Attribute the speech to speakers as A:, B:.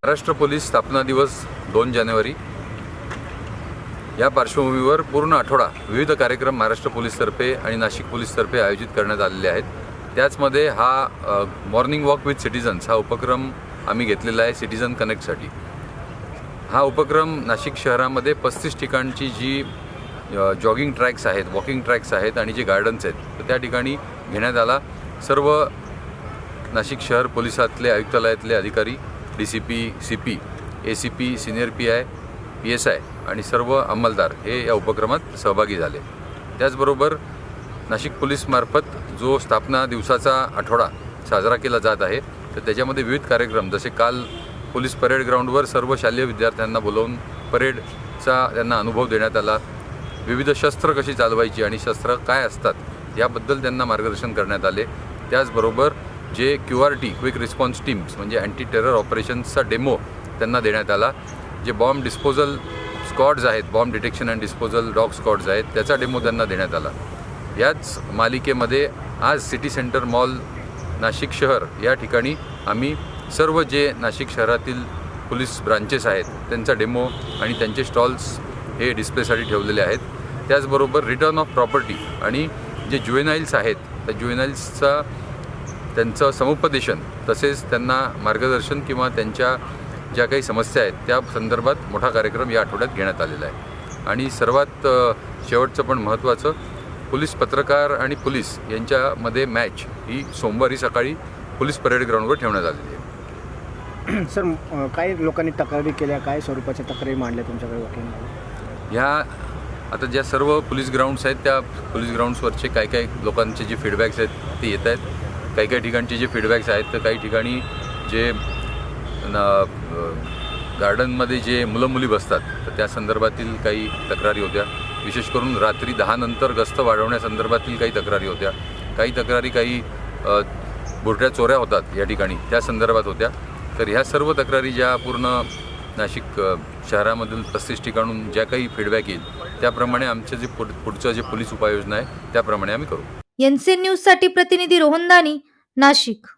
A: Maharashtra police स्थापना दिवस 2 जानेवारी या पार्श्वभूमीवर पूर्ण आठवडा विविध कार्यक्रम महाराष्ट्र पोलीसतर्फे आणि नाशिक पोलीसतर्फे आयोजित करण्यात आलेले आहेत। त्याचमध्ये हा मॉर्निंग वॉक विथ सिटीजन्स हा उपक्रम आम्ही घेतलेला आहे सिटीजन कनेक्टसाठी। हा उपक्रम नाशिक शहरामध्ये 35 ठिकाणची जी जॉगिंग ट्रॅक्स आहेत, वॉकिंग ट्रॅक्स आहेत आणि जे गार्डन्स आहेत तर त्या ठिकाणी घेण्यात आला। सर्व नाशिक शहर पोलिसातले आयुक्तालयातले अधिकारी, DCP, CP, ACP, senior PI, PSI आणि सर्व अंमलदार हे या उपक्रमात सहभागी झाले। त्याचबरोबर नाशिक पोलीसमार्फत जो स्थापना दिवसाचा आठवडा साजरा केला जात आहे तर त्याच्यामध्ये विविध कार्यक्रम जसे काल पोलीस परेड ग्राउंडवर सर्व शालेय विद्यार्थ्यांना बोलावून परेडचा त्यांना अनुभव देण्यात आला। विविध शस्त्र कशी चालवायची आणि शस्त्र काय असतात याबद्दल त्यांना मार्गदर्शन करण्यात आले। त्याचबरोबर जे QRT क्विक रिस्पॉन्स टीम्स म्हणजे अँटी टेरर ऑपरेशन्सचा डेमो त्यांना देण्यात आला। जे बॉम्ब डिस्पोजल स्क्वॉड्स आहेत, bomb detection and disposal dog squads आहेत त्याचा डेमो त्यांना देण्यात आला। याच मालिकेमध्ये आज सिटी सेंटर मॉल नाशिक शहर या ठिकाणी आम्ही सर्व जे नाशिक शहरातील पोलीस ब्रांचेस आहेत त्यांचा डेमो आणि त्यांचे स्टॉल्स हे डिस्प्लेसाठी ठेवलेले आहेत। त्याचबरोबर रिटर्न ऑफ प्रॉपर्टी आणि जे ज्युएनाइल्स आहेत त्या ज्युएनाइल्सचा त्यांचं समुपदेशन तसेच त्यांना मार्गदर्शन किंवा त्यांच्या ज्या काही समस्या आहेत त्या संदर्भात मोठा कार्यक्रम या आठवड्यात घेण्यात आलेला आहे। आणि सर्वात शेवटचं पण महत्त्वाचं, पोलीस पत्रकार आणि पोलीस यांच्यामध्ये मॅच ही सोमवारी सकाळी पोलीस परेड ग्राउंडवर ठेवण्यात आलेली आहे।
B: सर, काही लोकांनी तक्रारी केल्या, काय स्वरूपाच्या तक्रारी मांडल्या तुमच्याकडे वकील?
A: ह्या आता ज्या सर्व पोलीस ग्राउंड्स आहेत त्या पोलीस ग्राउंड्सवरचे काही लोकांचे जे फीडबॅक्स आहेत ते येत आहेत। काही ठिकाणचे जे फीडबॅक्स आहेत तर काही ठिकाणी जे गार्डनमध्ये जे मुलं मुली बसतात तर त्या संदर्भातील काही तक्रारी होत्या। विशेष करून रात्री 10 नंतर गस्त वाढवण्यासंदर्भातील काही तक्रारी होत्या। काही तक्रारी बुरट्या चोऱ्या होतात या ठिकाणी त्या संदर्भात होत्या। तर ह्या सर्व तक्रारी ज्या पूर्ण नाशिक शहरामधील 35 ठिकाणून ज्या काही फीडबॅक येईल त्याप्रमाणे आमचं जे पुढचं जे पोलीस उपाययोजना आहे त्याप्रमाणे आम्ही करू।
C: NCN न्यूजसाठी प्रतिनिधी रोहन दानी, नाशिक।